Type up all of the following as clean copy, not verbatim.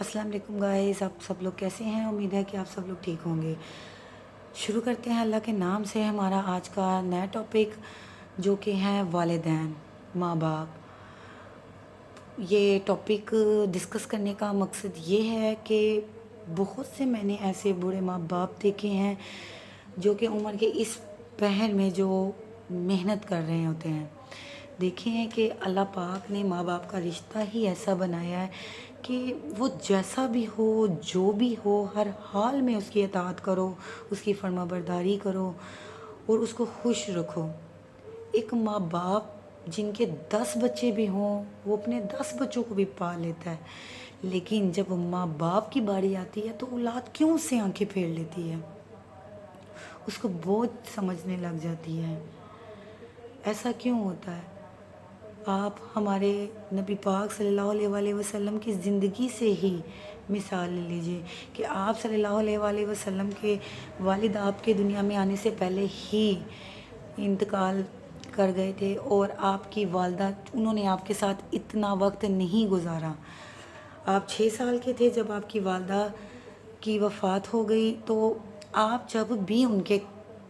السلام علیکم گائز، آپ سب لوگ کیسے ہیں؟ امید ہے کہ آپ سب لوگ ٹھیک ہوں گے۔ شروع کرتے ہیں اللہ کے نام سے ہمارا آج کا نیا ٹاپک، جو کہ ہیں والدین، ماں باپ۔ یہ ٹاپک ڈسکس کرنے کا مقصد یہ ہے کہ بہت سے میں نے ایسے بوڑھے ماں باپ دیکھے ہیں جو کہ عمر کے اس پہر میں جو محنت کر رہے ہوتے ہیں۔ دیکھیں ہیں کہ اللہ پاک نے ماں باپ کا رشتہ ہی ایسا بنایا ہے کہ وہ جیسا بھی ہو، جو بھی ہو، ہر حال میں اس کی اطاعت کرو، اس کی فرما برداری کرو اور اس کو خوش رکھو۔ ایک ماں باپ جن کے 10 بچے بھی ہوں، وہ اپنے 10 بچوں کو بھی پال لیتا ہے، لیکن جب ماں باپ کی باری آتی ہے تو اولاد کیوں اس سے آنکھیں پھیر لیتی ہے، اس کو بہت سمجھنے لگ جاتی ہے۔ ایسا کیوں ہوتا ہے؟ آپ ہمارے نبی پاک صلی اللہ علیہ وآلہ وسلم کی زندگی سے ہی مثال لے لیجئے کہ آپ صلی اللہ علیہ وآلہ وسلم کے والد آپ کے دنیا میں آنے سے پہلے ہی انتقال کر گئے تھے، اور آپ کی والدہ، انہوں نے آپ کے ساتھ اتنا وقت نہیں گزارا۔ آپ 6 سال کے تھے جب آپ کی والدہ کی وفات ہو گئی، تو آپ جب بھی ان کے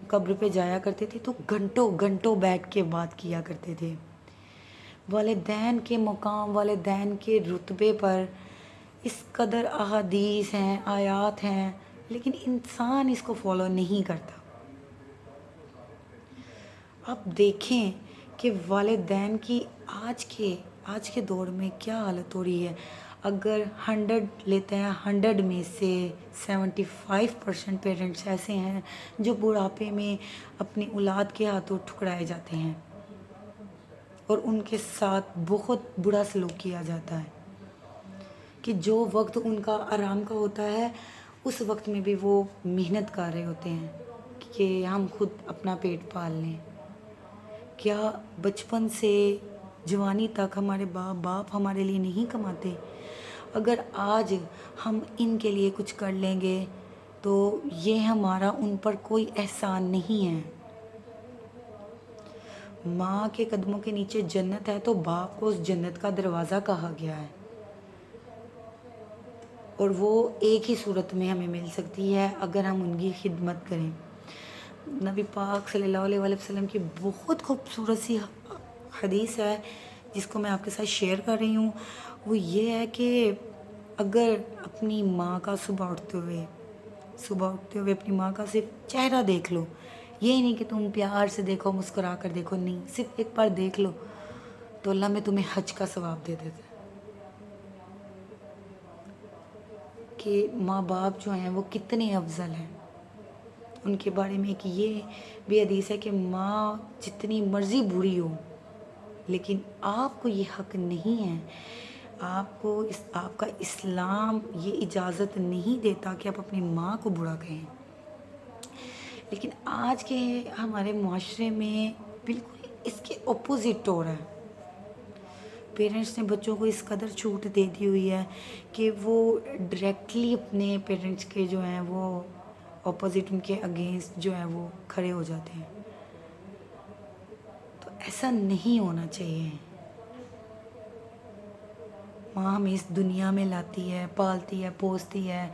قبر پہ جایا کرتے تھے تو گھنٹوں گھنٹوں بیٹھ کے بات کیا کرتے تھے۔ والدین کے مقام، والدین کے رتبے پر اس قدر احادیث ہیں، آیات ہیں، لیکن انسان اس کو فالو نہیں کرتا۔ آپ دیکھیں کہ والدین کی آج کے دور میں کیا حالت ہو رہی ہے۔ اگر 100 لیتے ہیں، 100 میں سے 75% پیرنٹس ایسے ہیں جو بڑھاپے میں اپنی اولاد کے ہاتھوں ٹھکرائے جاتے ہیں اور ان کے ساتھ بہت برا سلوک کیا جاتا ہے کہ جو وقت ان کا آرام کا ہوتا ہے، اس وقت میں بھی وہ محنت کر رہے ہوتے ہیں کہ ہم خود اپنا پیٹ پال لیں۔ کیا بچپن سے جوانی تک ہمارے باپ ہمارے لیے نہیں کماتے؟ اگر آج ہم ان کے لیے کچھ کر لیں گے تو یہ ہمارا ان پر کوئی احسان نہیں ہے۔ ماں کے قدموں کے نیچے جنت ہے تو باپ کو اس جنت کا دروازہ کہا گیا ہے، اور وہ ایک ہی صورت میں ہمیں مل سکتی ہے اگر ہم ان کی خدمت کریں۔ نبی پاک صلی اللہ علیہ وآلہ وسلم کی بہت خوبصورت سی حدیث ہے جس کو میں آپ کے ساتھ شیئر کر رہی ہوں۔ وہ یہ ہے کہ اگر اپنی ماں کا صبح اٹھتے ہوئے اپنی ماں کا صرف چہرہ دیکھ لو، یہ نہیں کہ تم پیار سے دیکھو، مسکرا کر دیکھو، نہیں، صرف ایک بار دیکھ لو تو اللہ میں تمہیں حج کا ثواب دے دیتا ہے۔ کہ ماں باپ جو ہیں وہ کتنے افضل ہیں، ان کے بارے میں ایک یہ بھی حدیث ہے کہ ماں جتنی مرضی بری ہو، لیکن آپ کو یہ حق نہیں ہے، آپ کا اسلام یہ اجازت نہیں دیتا کہ آپ اپنی ماں کو برا کہیں۔ لیکن آج کے ہمارے معاشرے میں بالکل اس کے اپوزٹ ہو رہا ہے۔ پیرنٹس نے بچوں کو اس قدر چھوٹ دے دی ہوئی ہے کہ وہ ڈائریکٹلی اپنے پیرنٹس کے جو ہیں وہ اپوزٹ، ان کے اگینسٹ جو ہیں وہ کھڑے ہو جاتے ہیں۔ تو ایسا نہیں ہونا چاہیے۔ ماں ہمیں اس دنیا میں لاتی ہے، پالتی ہے، پوستی ہے،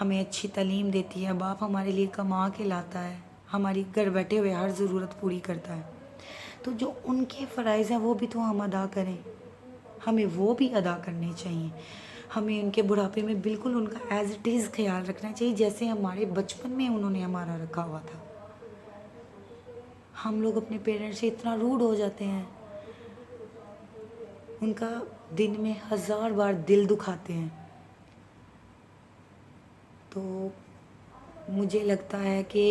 ہمیں اچھی تعلیم دیتی ہے۔ باپ ہمارے لیے کما کے لاتا ہے، ہماری گھر بیٹھے ہوئے ہر ضرورت پوری کرتا ہے۔ تو جو ان کے فرائض ہیں وہ بھی تو ہم ادا کریں، ہمیں وہ بھی ادا کرنے چاہیے۔ ہمیں ان کے بڑھاپے میں بالکل ان کا ایز اٹ از خیال رکھنا چاہیے جیسے ہمارے بچپن میں انہوں نے ہمارا رکھا ہوا تھا۔ ہم لوگ اپنے پیرنٹس سے اتنا روڈ ہو جاتے ہیں، ان کا دن میں 1000 بار دل دکھاتے ہیں۔ تو مجھے لگتا ہے کہ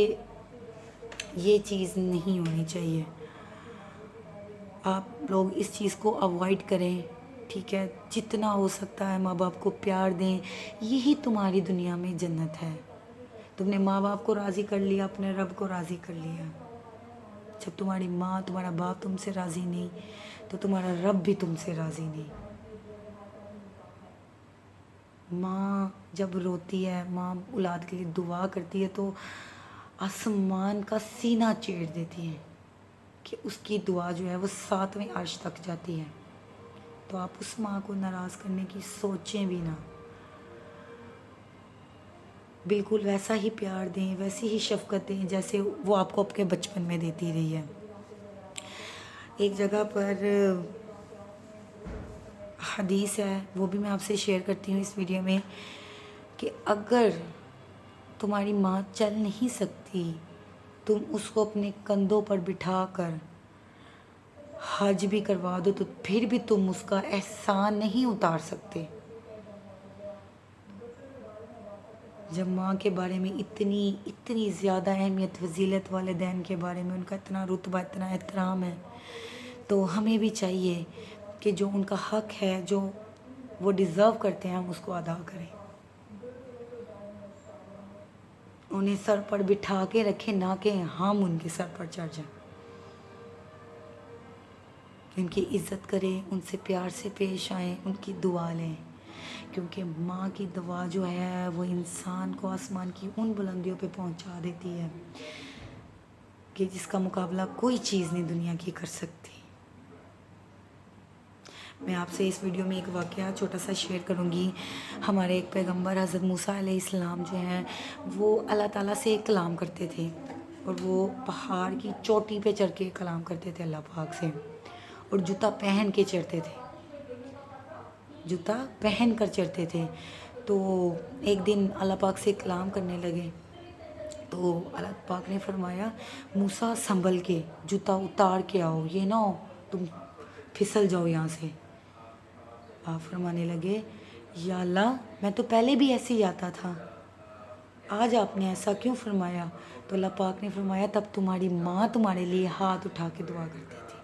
یہ چیز نہیں ہونی چاہیے۔ آپ لوگ اس چیز کو اوائڈ کریں، ٹھیک ہے؟ جتنا ہو سکتا ہے ماں باپ کو پیار دیں، یہی تمہاری دنیا میں جنت ہے۔ تم نے ماں باپ کو راضی کر لیا، اپنے رب کو راضی کر لیا۔ جب تمہاری ماں، تمہارا باپ تم سے راضی نہیں تو تمہارا رب بھی تم سے راضی نہیں۔ ماں جب روتی ہے، ماں اولاد کے لیے دعا کرتی ہے تو آسمان کا سینہ چیر دیتی ہے کہ اس کی دعا جو ہے وہ 7ویں عرش تک جاتی ہے۔ تو آپ اس ماں کو ناراض کرنے کی سوچیں بھی نہ۔ بالکل ویسا ہی پیار دیں، ویسی ہی شفقت دیں جیسے وہ آپ کو اپنے بچپن میں دیتی رہی ہے۔ ایک جگہ پر حدیث ہے، وہ بھی میں آپ سے شیئر کرتی ہوں اس ویڈیو میں، کہ اگر تمہاری ماں چل نہیں سکتی، تم اس کو اپنے کندھوں پر بٹھا کر حج بھی کروا دو تو پھر بھی تم اس کا احسان نہیں اتار سکتے۔ جب ماں کے بارے میں اتنی زیادہ اہمیت، فضیلت، والدین کے بارے میں ان کا اتنا رتبہ، اتنا احترام ہے، تو ہمیں بھی چاہیے کہ جو ان کا حق ہے، جو وہ ڈیزرو کرتے ہیں، ہم اس کو ادا کریں، انہیں سر پر بٹھا کے رکھیں، نہ کہ ہم ان کے سر پر چڑھ جائیں۔ ان کی عزت کریں، ان سے پیار سے پیش آئیں، ان کی دعا لیں، کیونکہ ماں کی دعا جو ہے وہ انسان کو آسمان کی ان بلندیوں پہ پہنچا دیتی ہے کہ جس کا مقابلہ کوئی چیز نہیں دنیا کی کر سکتی۔ میں آپ سے اس ویڈیو میں ایک واقعہ چھوٹا سا شیئر کروں گی۔ ہمارے ایک پیغمبر حضرت موسیٰ علیہ السلام جو ہیں، وہ اللہ تعالیٰ سے کلام کرتے تھے، اور وہ پہاڑ کی چوٹی پہ چڑھ کے کلام کرتے تھے اللہ پاک سے، اور جوتا پہن کے چڑھتے تھے، جوتا پہن کر چڑھتے تھے۔ تو ایک دن اللہ پاک سے کلام کرنے لگے، تو اللہ پاک نے فرمایا، موسیٰ سنبھل کے جوتا اتار کے آؤ، یہ نہ ہو تم پھسل جاؤ یہاں سے۔ آپ فرمانے لگے، یا اللہ میں تو پہلے بھی ایسے ہی آتا تھا، آج آپ نے ایسا کیوں فرمایا؟ تو اللہ پاک نے فرمایا، تب تمہاری ماں تمہارے لیے ہاتھ اٹھا کے دعا کرتی تھی،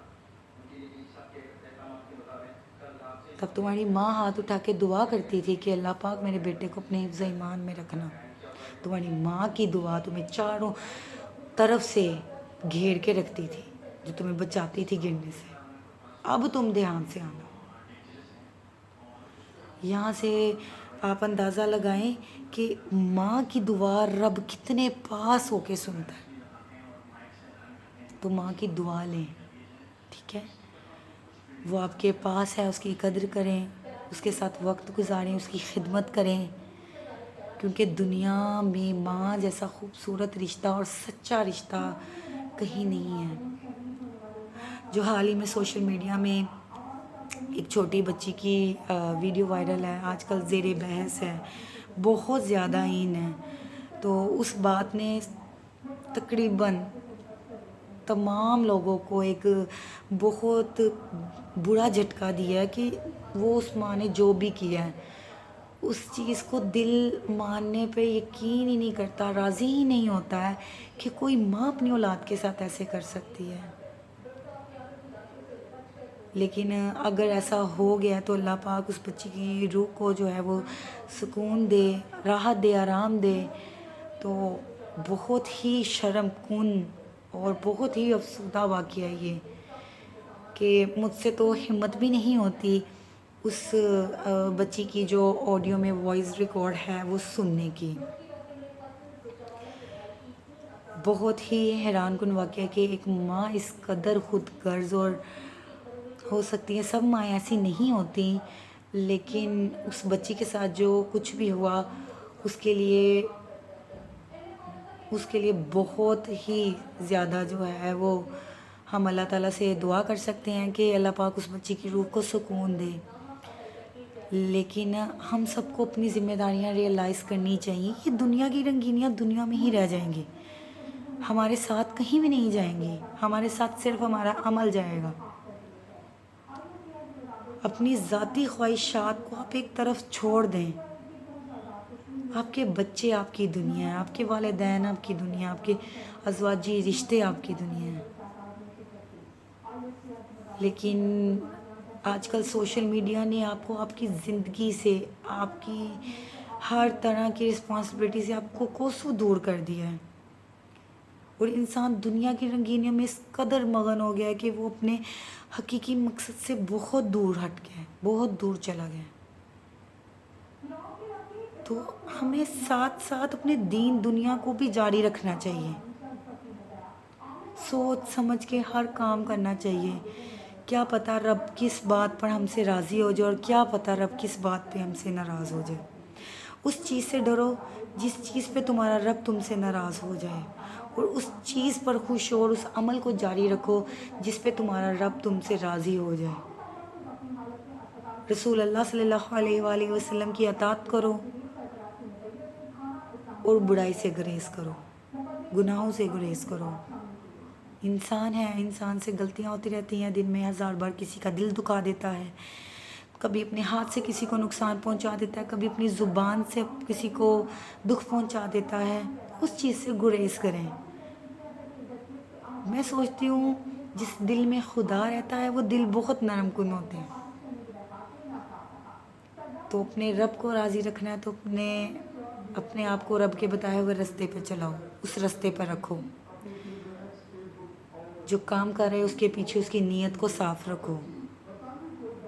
تب تمہاری ماں ہاتھ اٹھا کے دعا کرتی تھی کہ اللہ پاک میرے بیٹے کو اپنے حفظ ایمان میں رکھنا۔ تمہاری ماں کی دعا تمہیں چاروں طرف سے گھیر کے رکھتی تھی، جو تمہیں بچاتی تھی گرنے سے۔ اب تم دھیان سے آنا۔ یہاں سے آپ اندازہ لگائیں کہ ماں کی دعا رب کتنے پاس ہو کے سنتا ہے۔ تو ماں کی دعا لیں، ٹھیک ہے؟ وہ آپ کے پاس ہے، اس کی قدر کریں، اس کے ساتھ وقت گزاریں، اس کی خدمت کریں، کیونکہ دنیا میں ماں جیسا خوبصورت رشتہ اور سچا رشتہ کہیں نہیں ہے۔ جو حال ہی میں سوشل میڈیا میں ایک چھوٹی بچی کی ویڈیو وائرل ہے، آج کل زیر بحث ہے، بہت زیادہ این ہے، تو اس بات نے تقریباً تمام لوگوں کو ایک بہت برا جھٹکا دیا ہے کہ وہ اس ماں نے جو بھی کیا ہے، اس چیز کو دل ماننے پہ یقین ہی نہیں کرتا، راضی ہی نہیں ہوتا ہے کہ کوئی ماں اپنی اولاد کے ساتھ ایسے کر سکتی ہے۔ لیکن اگر ایسا ہو گیا تو اللہ پاک اس بچی کی روح کو جو ہے وہ سکون دے، راحت دے، آرام دے۔ تو بہت ہی شرم کن اور بہت ہی افسردہ واقعہ ہے یہ، کہ مجھ سے تو ہمت بھی نہیں ہوتی اس بچی کی جو آڈیو میں وائس ریکارڈ ہے وہ سننے کی۔ بہت ہی حیران کن واقعہ کہ ایک ماں اس قدر خود غرض، اور ہو سکتی ہے سب مائیں ایسی نہیں ہوتی، لیکن اس بچی کے ساتھ جو کچھ بھی ہوا اس کے لیے بہت ہی زیادہ جو ہے وہ ہم اللہ تعالیٰ سے دعا کر سکتے ہیں کہ اللہ پاک اس بچی کی روح کو سکون دے۔ لیکن ہم سب کو اپنی ذمہ داریاں ریئلائز کرنی چاہیے کہ دنیا کی رنگینیاں دنیا میں ہی رہ جائیں گی، ہمارے ساتھ کہیں بھی نہیں جائیں گی، ہمارے ساتھ صرف ہمارا عمل جائے گا۔ اپنی ذاتی خواہشات کو آپ ایک طرف چھوڑ دیں، آپ کے بچے آپ کی دنیا ہے، آپ کے والدین آپ کی دنیا، آپ کے ازواجی رشتے آپ کی دنیا ہیں۔ لیکن آج کل سوشل میڈیا نے آپ کو آپ کی زندگی سے، آپ کی ہر طرح کی رسپانسبلٹی سے آپ کو کوسوں دور کر دیا ہے، اور انسان دنیا کی رنگینیوں میں اس قدر مغن ہو گیا ہے کہ وہ اپنے حقیقی مقصد سے بہت دور ہٹ گیا ہے، بہت دور چلا گیا ہے۔ تو ہمیں ساتھ ساتھ اپنے دین دنیا کو بھی جاری رکھنا چاہیے، سوچ سمجھ کے ہر کام کرنا چاہیے۔ کیا پتہ رب کس بات پر ہم سے راضی ہو جائے، اور کیا پتہ رب کس بات پہ ہم سے ناراض ہو جائے۔ اس چیز سے ڈرو جس چیز پہ تمہارا رب تم سے ناراض ہو جائے، اور اس چیز پر خوش ہو اور اس عمل کو جاری رکھو جس پہ تمہارا رب تم سے راضی ہو جائے۔ رسول اللہ صلی اللہ علیہ وآلہ وسلم کی اطاعت کرو اور برائی سے گریز کرو، گناہوں سے گریز کرو۔ انسان ہے، انسان سے غلطیاں ہوتی رہتی ہیں، دن میں 1000 بار کسی کا دل دکھا دیتا ہے، کبھی اپنے ہاتھ سے کسی کو نقصان پہنچا دیتا ہے، کبھی اپنی زبان سے کسی کو دکھ پہنچا دیتا ہے۔ اس چیز سے گریز کریں۔ میں سوچتی ہوں جس دل میں خدا رہتا ہے وہ دل بہت نرم کن ہوتے ہیں۔ تو اپنے رب کو راضی رکھنا ہے تو اپنے آپ کو رب کے بتائے ہوئے رستے پہ چلاؤ، اس رستے پر رکھو۔ جو کام کر رہے اس کے پیچھے اس کی نیت کو صاف رکھو۔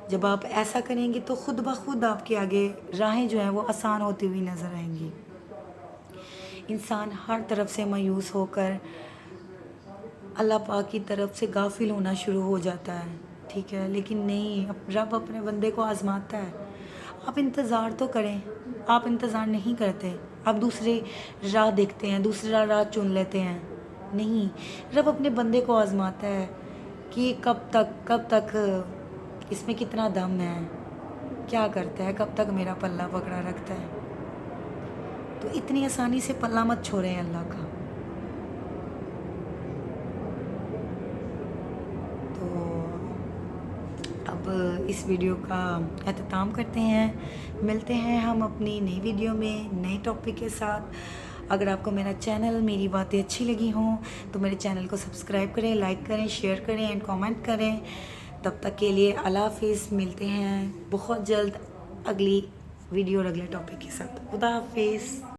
جب آپ ایسا کریں گے تو خود بخود آپ کے آگے راہیں جو ہیں وہ آسان ہوتی ہوئی نظر آئیں گی۔ انسان ہر طرف سے مایوس ہو کر اللہ پاک کی طرف سے غافل ہونا شروع ہو جاتا ہے، ٹھیک ہے، لیکن نہیں، رب اپنے بندے کو آزماتا ہے۔ آپ انتظار تو کریں، آپ انتظار نہیں کرتے، آپ دوسرے راہ دیکھتے ہیں، دوسرا راہ چن لیتے ہیں۔ نہیں، رب اپنے بندے کو آزماتا ہے کہ کب تک اس میں کتنا دم ہے، کیا کرتا ہے، کب تک میرا پلہ پکڑا رکھتا ہے۔ تو اتنی آسانی سے پلہ مت چھوڑیں اللہ کا۔ تو اب اس ویڈیو کا اختتام کرتے ہیں، ملتے ہیں ہم اپنی نئی ویڈیو میں نئے ٹاپک کے ساتھ۔ اگر آپ کو میرا چینل، میری باتیں اچھی لگی ہوں تو میرے چینل کو سبسکرائب کریں، لائک کریں، شیئر کریں اینڈ کامنٹ کریں۔ تب تک کے لیے اللہ حافظ، ملتے ہیں بہت جلد اگلی ویڈیو اور اگلے ٹاپک کے ساتھ۔ خدا حافظ۔